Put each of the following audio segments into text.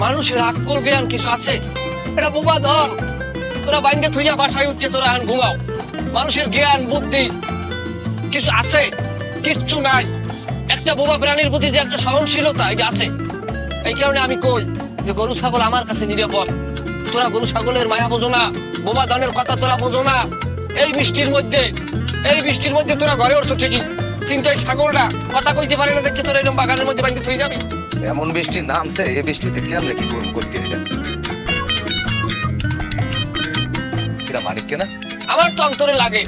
মানুষের আকল জ্ঞান কিছু আছে? এটা বোবা ধর, তোরা বাইন্দে থইয়া বাসায় উঠছে, তোরা এখন ঘুমাও। মানুষের জ্ঞান বুদ্ধি কিছু আছে? কিচ্ছু নাই। একটা বোবা প্রাণীর প্রতি যে একটা সহনশীলতা এটা আছে। এই কারণে আমি কই যে গরু ছাগল আমার কাছে নিরাপদ। তোরা গরু ছাগলের মায়া বোঝো না, বোবা ধনের কথা তোরা বোঝো না। এই বৃষ্টির মধ্যে তোরা ঘরে উঠছো ঠিকই, কিন্তু এই ছাগলটা কথা কইতে পারে না দেখে তোরা এরকম বাগানের মধ্যে বাইন্দে থই যাবি। এমন বৃষ্টি নামছে, এই বৃষ্টিতে কেমনে কি করতে দিলেন? কিরা মানিক কেনা? আমার তো অন্তরে লাগে,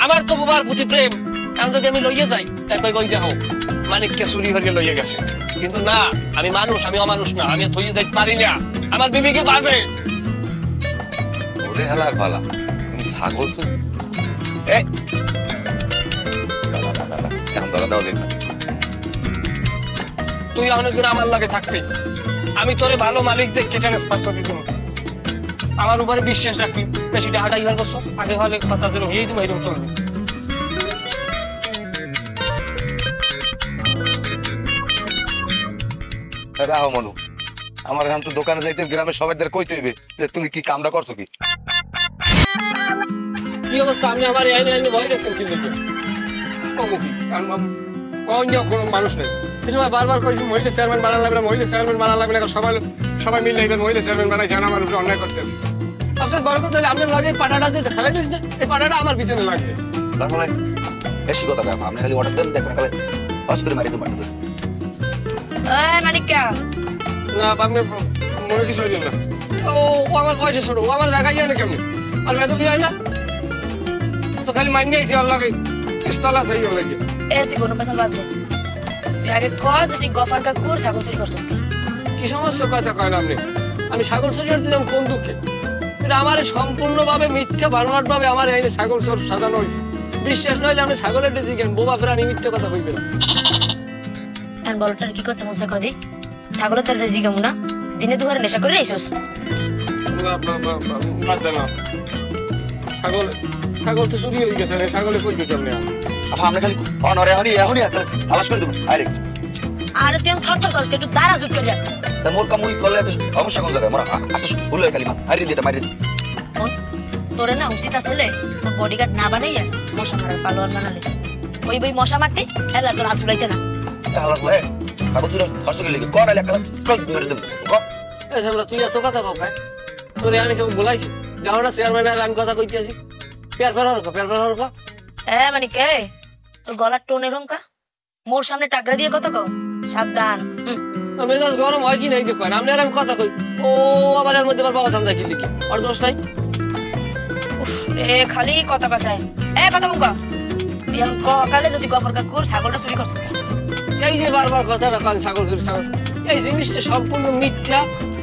আমার তো বোবার প্রতি প্রেম। এখন যদি আমি লইয়ে যাই তাই বই দেখো মানিককে চুরি হরিয়ে লইয়ে গেছে, কিন্তু না, আমি মানুষ, আমি অমানুষ না, আমি থইয়ে যাইতে পারি না। আমার বিবিকে বাজে ওরে হেলার পালা, তুমি ছাগল তো এখন ধরা দাও দেখবেন। তুই অনেকদিন আমার লাগে থাকবি, আমি তোরে ভালো মালিক দেখে ট্রান্সফার করে দিব। আমার উপরে বিশ্বাস রাখবি, বেশি টাকাটা ইহার করছো আগে হলে কথা যেন হয়েই দিব, এরকম চলবে। রাহো মনু, আমার এখন তো দোকানে যাইতে গ্রামের সবাইদের কইতে হইবে যে তুমি কি কামটা করছো। কি অবস্থা? আমি আমার আইনে ভয় দেখছেন কিন্তু কোনো মানুষ নেই। এই সময় বারবার কইছি মহিলা চেয়ারম্যান বানান লাগবে না, মহিলা চেয়ারম্যান বানান লাগবে না, সবাই মিলে এবার মহিলা চেয়ারম্যান বানাইছে, আমার উপরে অন্যায় করতেছে। আপনার বড় কথা আপনার লগে পাটাটা যে খেলাই দিয়েছে, এই পাটাটা আমার পিছনে লাগছে। তারপরে বেশি কথা কয়, আপনি খালি অর্ডার দেন, দেখবেন খালি হস করে মারি তোমার না। আপনি মনে কিছু হইলেন না। ও আমার পয়সা ছোট, ও আমার জায়গায় যায় না কেমন, আর মেয়ে তো কি হয় না তো খালি মাইনে আইছি আর লাগে স্থল আছে এই লাগে। কি সমস্যা কথা কয় না আপনি? আমি ছাগল চুরি করছিলাম কোন দুঃখে? এটা আমার সম্পূর্ণভাবে মিথ্যা বানোয়াট ভাবে আমার এই ছাগল চোর সাজানো হয়েছে। বিশ্বাস নইলে আপনি ছাগলের দিকেন, বোবা প্রাণী মিথ্যা কথা কইবেন। কি করতে মন কদি ছাগলের তার জিগামু না, দিনে দুপুরে নেশা করে আইসোস। ছাগল তো চুরি হয়ে গেছে, ছাগলে কইবে কেমনে? আপনি খালি অনরে এখনই আলাস করে দেবো। আরে আরে তুই থরথর করছ, একটু দাঁড়া জুট করে রাখ। তা মোর কামুই করলে অবশ্য কোন জায়গায় মোরা ভুল হয়ে খালি মারি দিতে মারি দিতে। তোরে না উচিত আসলে তোর বডিগার্ড না বানাইয়া মশা মারার পালোয়ান বানালে। ওই বই মশা মারতে এলা তোর হাত তুলাইতে না। তাহলে হয় কাগজ চুরি হসকে লিখে কড়া লেখা কল ধরে দেব। এই সামরা তুই এত কথা কও ভাই, তোরে আনি কেউ বলাইছি যাও না চেয়ারম্যান, আমি কথা কইতে আছি। পেয়ার ফেরার মানে কে তোর গলার টোন এরকম মোর সামনে টাকরা দিয়ে কথা কও, সাবধান। মেজাজ গরম হয় কি নাই দেখেন আপনি, আর আমি কথা কই ও আবার এর মধ্যে বাবা ঠান্ডা কি লিখি আর দোষ নাই। খালি কথা বাসায় কথা কম কালে যদি গফর কাকুর ছাগলটা চুরি করছিস, এই যে বারবার কথাটা কাল ছাগল চুরি ছাগল, এই জিনিসটা সম্পূর্ণ মিথ্যা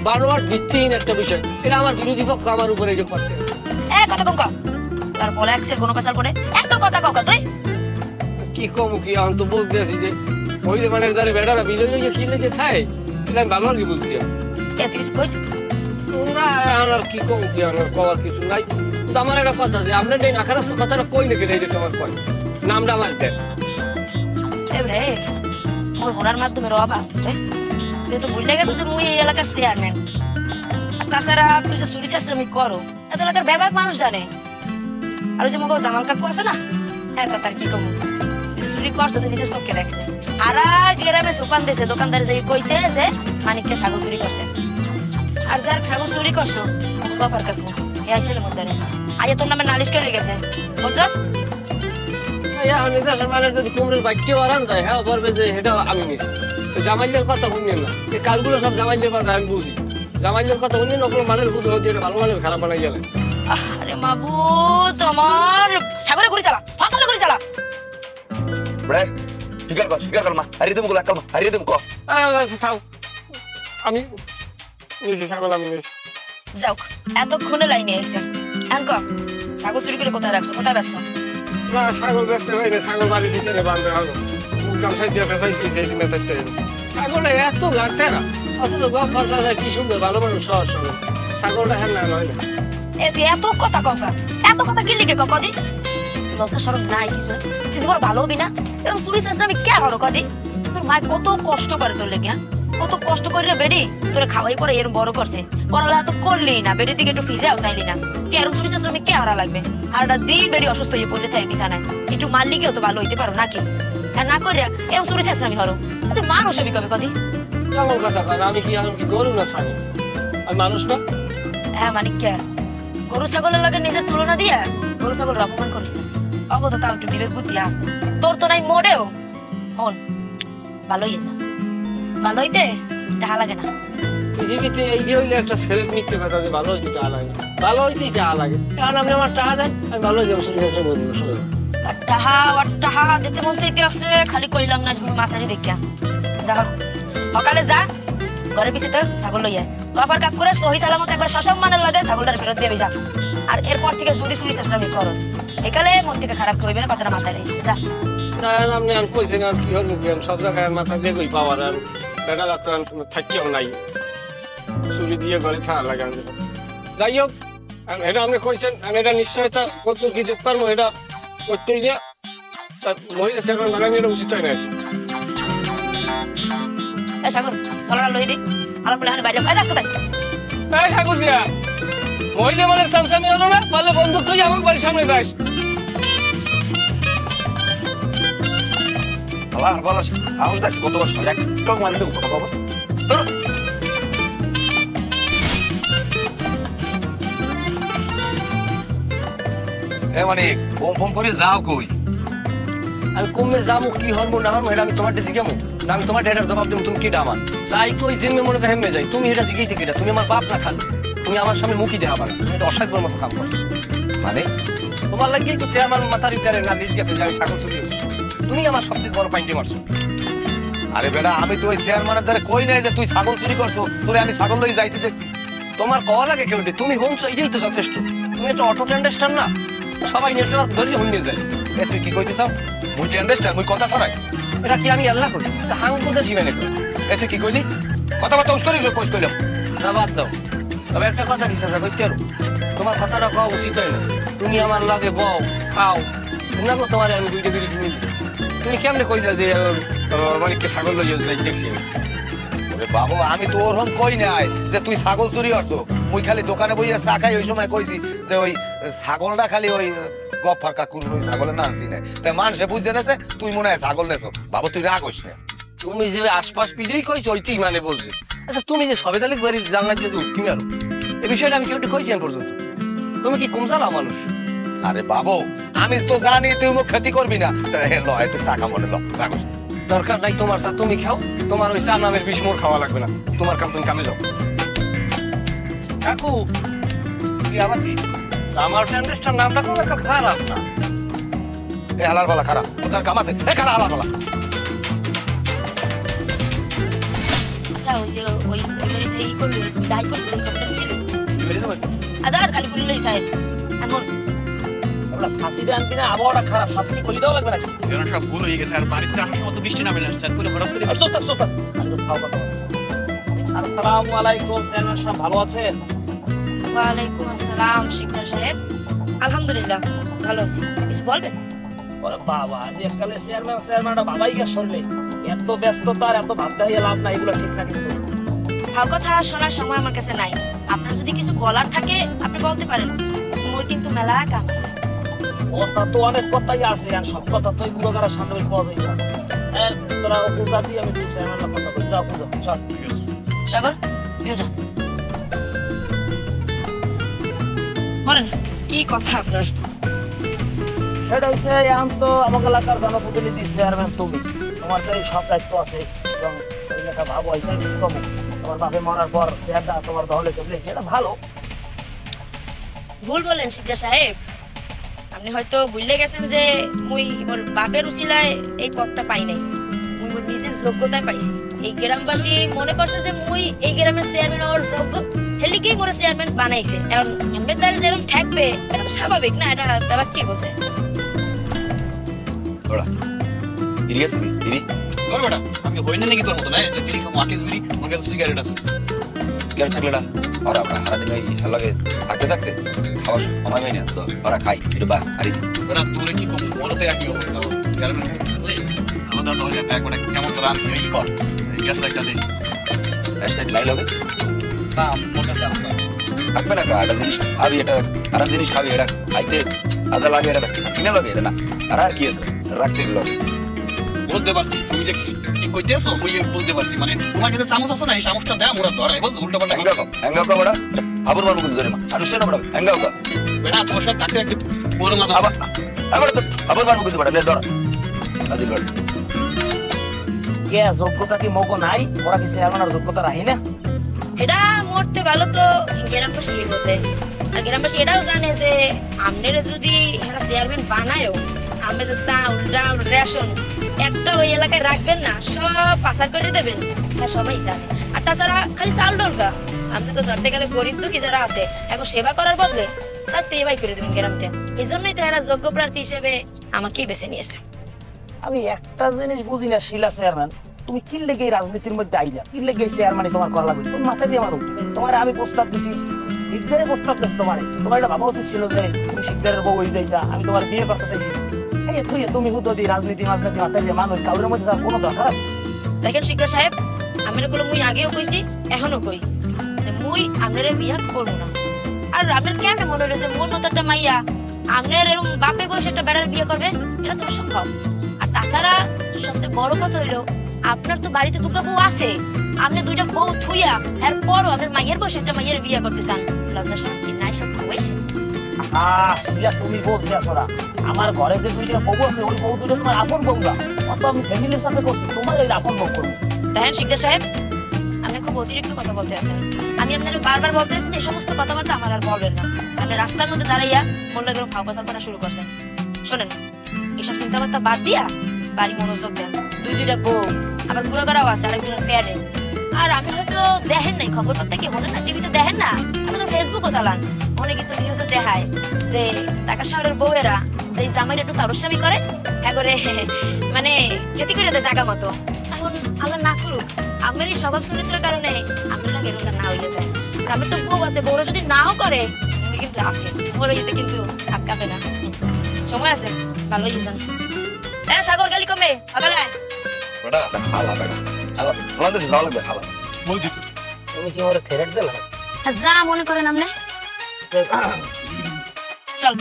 বানোয়াট ভিত্তিহীন একটা বিষয়। এটা আমার বিরোধী পক্ষ আমার উপরে এটা করতে কথা কম তারপরে একসের কোনো পেশার পরে এত কথা কাকা তুই কি কম কি আমি তো বলতে আছি যে ওই মানে যারা বেটারা বিজয় লইয়া কি লেগে থাকে এটা আমি ভালো আর কি বলছি না। আর কি কম কি আমার কওয়ার কিছু নাই, কিন্তু আমার একটা কথা যে আপনার এই নাকারাস্ত কথাটা কই লেগে এই যে তোমার কয় নামটা আমার দেন রে মোর ঘোড়ার মাধ্যমে রবা তুই তো ভুলে গেছো যে মুই এই এলাকার চেয়ারম্যান। আর তাছাড়া তুই যে চুরি চাষামি করো এত এলাকার ব্যাপক মানুষ জানে। আর ওই যে মগো জামাল কাকু আছে না, হ্যাঁ কথা কি কম চুরি করছো তুই নিজের চোখে দেখছে। আর গ্রামে সোপান দিয়েছে দোকানদার যে কইছে যে মানিককে ছাগল চুরি করছে। আর যার ছাগল চুরি করছো গফর কাকু এ আইছিল মধ্যে আজ তোর নামে নালিশ করে গেছে বুঝছস। যদি কুমড়ের বাক্যে আরাম যায় হ্যাঁ বলবে যে এটা আমি মিস। জামাইলের কথা শুনলেন না, এই কাজগুলো সব জামাইলের কথা আমি বুঝি। জামাইলের কথা শুনলেন ওপর মানের বুঝে হচ্ছে এটা ভালো মানের খারাপ বানাই গেলে। আরে মাবু তোমার সাগরে ঘুরে চালা ফাঁকালে ঘুরে চালা আমি ছাগল আমি যাও এতক্ষণে লাইনে আইসেন ছাগল চুরি করে কোথায় রাখছো, কোথায় ব্যস্ত? না ছাগল ব্যস্ত হয় না, ছাগল বাড়ি পিছনে বাঁধবে হলো ছাগলটা এত ঘাটতে না অথচ গফর চাচা কি সুন্দর ভালো মানুষ সহজ সরল, ছাগলটা হ্যাঁ না নয় না। এত কথা কথা এত কথা কি লিখে কদি লজ্জা শরম নাই কিছু তুই বড় ভালো হবি না এরকম চুরি চেষ্টা আমি কে হলো কদি তোর মা কত কষ্ট করে তোর লেগে কত কষ্ট করে বেডি তোরে খাওয়াই পরে এরকম বড় করছে পড়ালেখা তো করলি না বেডির দিকে একটু ফিরেও চাইলি না কে এরকম চুরি চেষ্টা আমি কে হারা লাগবে আর একটা দিন বেডি অসুস্থ হয়ে পড়ে থাকে বিছানায় একটু মারলি কেউ তো ভালো হইতে পারো নাকি আর না করিয়া এরকম চুরি চেষ্টা আমি হলো তুই মানুষ হবি কবে কদি কেমন কথা কয় আমি কি গরু না ছাগল আমি মানুষ না হ্যাঁ মানে কে গরু ছাগলের লগে নিজের তুলনা দিয়া গরু ছাগলের অপমান করিস না অগত তাও একটু বিবেক বুদ্ধি আছে তোর তো নাই মোড়েও হন ভালোই যা ভালো হইতে টাকা লাগে না পৃথিবীতে এই যে হইলে একটা ছেলে মিথ্যে কথা যে ভালো হইতে টাকা লাগে ভালো হইতেই টাকা লাগে কারণ আপনি আমার টাকা দেন আমি ভালো হয়ে যাবো চুরি চেষ্টা করবো আর টাহা দিতে মন চাইতে আছে খালি কইলাম না তুমি মাথারি দেখিয়া যা সকালে যা ঘরের পিছিয়ে তো ছাগল লইয়া কপার কাপ করে সহি সালামত একবার সসম্মানের লাগে ছাগলটার ফেরত দিয়ে যা আর এরপর থেকে যদি চুরি চেষ্টা আমি করো একালে মন থেকে খারাপ করবে না কথাটা মাথায় রেখে যা আপনি আর কইছেন আর কি হল সব জায়গায় মাথা দিয়ে কই পাওয়ার আর বেটা রাত্র থাকিও নাই চুরি দিয়ে ঘরে থাকা লাগে যাই হোক এটা আপনি কইছেন আমি এটা নিশ্চয়তা কত কি দেখতে পারবো এটা করতেই দিয়ে তার মহিলা সেখানে লাগানি এটা উচিত হয় না এই সাগর চলাটা লই দি আর বলে আমি বাইরে রাখতে তাই এই ঠাকুর দিয়া মহিলা মানে সামসামি হলো না পারলে বন্দুক তুই আমার বাড়ির সামনে যাস আবার বলো আউস দেখ কত বছর এক তো মানে দেব কথা বাবা এ মানে ফোন ফোন করে যাও কই আমি কমে যাবো কি হরবো না হরবো এটা আমি তোমার জিজ্ঞামো না আমি তোমার ডেটার জবাব দেবো তুমি কি ডামান তাই কই জিম্মে মনে করে হেমে যাই তুমি এটা জিজ্ঞেই থেকে তুমি আমার বাপ না খান তুমি আমার সামনে মুখই দেওয়া পারো তুমি এটা অসাধ্যের মতো কাম করো মানে তোমার লাগিয়ে তো সে আমার মাথার ভিতরে না লিজ গেছে যে আমি ছাগল চুরি তুমি আমার সবচেয়ে বড় পাইন্টে মারছো আরে বেটা আমি তো ওই চেয়ারম্যানের দ্বারা কই নাই যে তুই ছাগল চুরি করছো তোরে আমি ছাগল লই যাইতে দেখছি তোমার কওয়া লাগে কেউ তুমি হোমছো এটাই তো যথেষ্ট তুমি একটা অটো টেন্ডার না সবাই নেটওয়ার্ক ধরে হুন্ডে যায় এ তুই কি কইতে চাও মুই আন্ডারস্ট্যান্ড মুই কথা ছড়াই এটা কি আমি আল্লাহ করি হাঙ্গুদের জীবনে করি এ তুই কি কইলি কথাবার্তা উস করিস কইস কইলাম না বাদ দাও তবে একটা কথা বিশ্বাস করতে পারো তোমার কথাটা কওয়া উচিত হয় না তুমি আমার লাগে বউ খাও না গো তোমার আমি দুইটা বিড়ি কিনে দিচ্ছি তুমি কেমনে কইলা যে মালিককে ছাগল লইয়া দেখছি ওরে বাবু আমি তো ওরকম কই নাই যে তুই ছাগল চুরি করছো মুই খালি দোকানে বইয়া চা খাই ওই সময় কইছি যে ওই ছাগলটা খালি ওই গফার কাকুর ওই ছাগলের না আনছি নাই তাই মানুষে বুঝতে নেছে তুই মনে হয় ছাগল নেছো বাবু তুই রাগ হইস না তুমি যে আশপাশ পিড়েই কইছো ওইটাই মানে বলছি আচ্ছা তুমি যে সবে তাহলে বাড়ির জানলা দিয়ে উঠি মারো এই বিষয়টা আমি কেউ কইছি পর্যন্ত তুমি কি কম চালাও মানুষ আরে বাবু আমি তো জানি তুই মুখ ক্ষতি করবি না ল একটু চাকা মনে ল রাগ হইস না। দরকার নাই তোমার চা তুমি খাও তোমার ওই চা নামের বিষ মোর খাওয়া লাগবে না তোমার কাম তুমি কামে যাও কাকু তুই আবার কি আমার ফ্রেন্ডের নামটা খুব একটা খারাপ না এ হালার বালা খারাপ তোর কাম আছে এ খারাপ হালার বালা আচ্ছা ওই যে ওই ওই যে ই করলি ডাই করলি কতটা ছিল আদার খালি করলি লই তাই এখন আমরা সাথী দেন কিনা আবহাওয়াটা খারাপ সাথী বলি দাও লাগবে নাকি সেখানে সব ভুল হয়ে গেছে আর বাড়িতে আসার সময় তো বৃষ্টি নামে না স্যার করে হঠাৎ করে আসসালামু আলাইকুম স্যার সব ভালো আছেন ওয়ালাইকুম আসসালাম শিকদার সাহেব আলহামদুলিল্লাহ ভালো আছি কিছু বলবেন ওরে বাবা আজ এককালে চেয়ারম্যানটা বাবাই গে শুনলে এত ব্যস্ততা আর এত ভাবতে হয়ে লাভ নাই এগুলো ঠিক না কিন্তু ভাব কথা শোনার সময় আমার কাছে নাই আপনার যদি কিছু বলার থাকে আপনি বলতে পারেন মোর কিন্তু মেলা কাম আছে কথা তো অনেক কথাই আছে আর সব কথা তো এগুলো কারা সামনে পাওয়া যায় না তোরা বুঝা দিয়ে আমি চেয়ারম্যানের কথা বলতে যাও বুঝো চল সাগর নিয়ে যা বলেন কি কথা আপনার সেটা হচ্ছে এখন তো আমাকে এলাকার জনপ্রতিনিধি চেয়ারম্যান তুমি তোমার তো এই সব দায়িত্ব আছে এবং ওই লেখা ভাবো হয়েছে কম তোমার বাপে মরার পর চেয়ারটা তোমার দহলে চলে এসেছে এটা ভালো ভুল বলেন শিকদার সাহেব আপনি হয়তো ভুলে গেছেন যে মুই মোর বাপের উসিলায় এই পদটা পাই নাই মুই মোর নিজের যোগ্যতায় পাইছি এই গ্রামবাসী মনে করছে যে মুই এই গ্রামের চেয়ারম্যান হওয়ার যোগ্য হেলিকেই মোর চেয়ারম্যান বানাইছে এখন আম্বেদকার যেরকম ঠেকবে এটা তো স্বাভাবিক না এটা ব্যাপার কি বসে ওরা ইরি আছে ইরি কর বেটা আমি হই না নাকি তোর মত না যে বিড়ি খাবো আকিস বিড়ি আমার কাছে সিগারেট আছে সিগারেট থাকলে না ওরা আমরা সারাদিন ওই লগে থাকতে থাকতে খাওয়ার সময় পাই না তো ওরা খাই একটু বা আরে ওরা তোরে কি কম বলতে একই অবস্থা কারণ আমাদের তো হয়ে থাকে কেমন তো রানছি এই কর এই গ্যাস লাইটটা দে একটা লাই লগে না মোর কাছে আসবে থাকবে না একটা জিনিস খাবি এটা আরাম জিনিস খাবি এটা খাইতে আজা লাগে এটা কিনে লগে এটা না আর কি আছে রাখতে লগে বুঝতে পারছি তুমি যে কি কইতেছো ওই বুঝতে পারছি মানে তোমার কাছে চামচ আছে না এই চামচটা দাও মোরা ধর এই বুঝ উল্টো পাল্টা হ্যাঙ্গা কো বড়া আবর মানুষ ধরে মা আর শুনে বড়া হ্যাঙ্গা কো বেটা তোমার সাথে থাকতে থাকতে বড় মাথা আবার তো আবর মানুষ বড়া লে ধর আজিল বড় কে যোগ্যতা কি মগো নাই ওরা কি চেয়ারম্যানের যোগ্যতা রাখি না এটা মরতে ভালো তো গ্রামবাসী বোঝে আর গ্রামবাসী এটাও জানে যে আপনারা যদি একটা চেয়ারম্যান বানায়ও আমি যে চাউল ডাউল রেশন একটা ওই এলাকায় রাখবেন না সব পাচার করে দেবেন হ্যাঁ সবাই জানে আর তাছাড়া খালি চাউল ডলকা আপনি তো ধরতে গেলে গরিব দুঃখী যারা আছে এখন সেবা করার বদলে তার তেবাই করে দেবেন গ্রামটা এই জন্যই তো এরা যোগ্য প্রার্থী হিসেবে আমাকেই বেছে নিয়েছে আমি একটা জিনিস বুঝি না শিলা চেয়ারম্যান তুমি কি লেগে এই রাজনীতির মধ্যে আইলা কি লেগে এই চেয়ারম্যানে তোমার করা লাগবে তুমি মাথায় দিয়ে মারো তোমার আমি প্রস্তাব দিছি শিকদারের প্রস্তাব দিছি তোমার এটা ভাবা উচিত ছিল যে তুমি শিকদারের বউ হয়ে যাইতা আমি তোমার বিয়ে করতে চাইছি এই তুই তুমি হুদ দিয়ে রাজনীতি মাথায় দিয়ে মানুষ কাউরের মধ্যে যাওয়ার কোনো দরকার আছে দেখেন শিকদার সাহেব আমি এগুলো মুই আগেও কইছি এখনো কই যে মুই আপনারে বিয়া করব না আর আপনার কেন মনে হলো যে মোর মতো একটা মাইয়া আপনার এরকম বাপের বয়সে একটা বেড়ার বিয়ে করবে এটা তো সম্ভব আর তাছাড়া সবচেয়ে বড় কথা হইলো আপনার তো বাড়িতে দুটো বউ আছে আপনি দুইটা বউ থুইয়া এরপরও আপনার মাইয়ের বয়সে একটা মাইয়ের বিয়ে করতে চান লজ্জা সব কি নাই সব হয়েছে শিলা তুমি বলতে আসো না আমার ঘরে যে দুইটা বউ আছে ওই বউ দুটো তোমার আপন বউ না অত আমি ফ্যামিলির সাথে করছি তোমার এই আপন বউ করবো দেখেন শিকদার সাহেব আপনি খুব অতিরিক্ত কথা বলতে আছেন আমি আপনাকে বারবার বলতে আছি এই সমস্ত কথাবার্তা আমার আর বলবেন না আপনি রাস্তার মধ্যে দাঁড়াইয়া মনে করে ফাও পাচার করা শুরু করছেন শোনেন এইসব চিন্তাবার্তা বাদ দিয়া বাড়ি মনোযোগ দেন দুইটা বউ আবার পুরো করাও আছে আরেকজনের প্যাডে আর আপনি হয়তো দেখেন নাই খবর পত্র কি হলেন না টিভিতে দেখেন না আপনি তো ফেসবুকও চালান অনেক কিছু নিউজে দেখায় যে ঢাকা শহরের বউয়েরা যে জামাইরা একটু তারস্বামী করে হ্যাঁ করে মানে খেতে করে দেয় জায়গা মতো এখন আল্লাহ না করুক আমার এই স্বভাব চরিত্রের কারণে আপনারা এরকম না হয়ে যায় আর আমার তো বউ আছে বউরা যদি নাও করে তুমি কিন্তু আছে ওরা যেতে কিন্তু আটকাবে না সময় আছে ভালোই যান হ্যাঁ সাগর গালি কমে আগালে বেটা খালা বেটা খালা আমাদের যাওয়া লাগবে খালা বলছি তুমি কি ওরে থ্রেট দিলা যা মনে করেন আপনি চল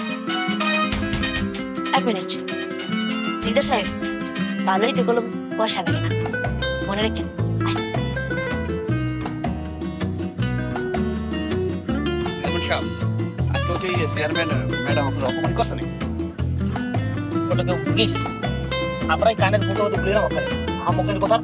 এক মিনিট লিডার সাহেব ভালোই তো কোনো পয়সা লাগে না মনে রেখেন চেয়ারম্যান সাহেব আজকে হচ্ছে চেয়ারম্যান ম্যাডাম আপনার অপমান করছে নাকি ওটা কেউ বুঝিস আমরাই কানের ফুটো হতে ঘুরে রাখা আমার মুখের কথা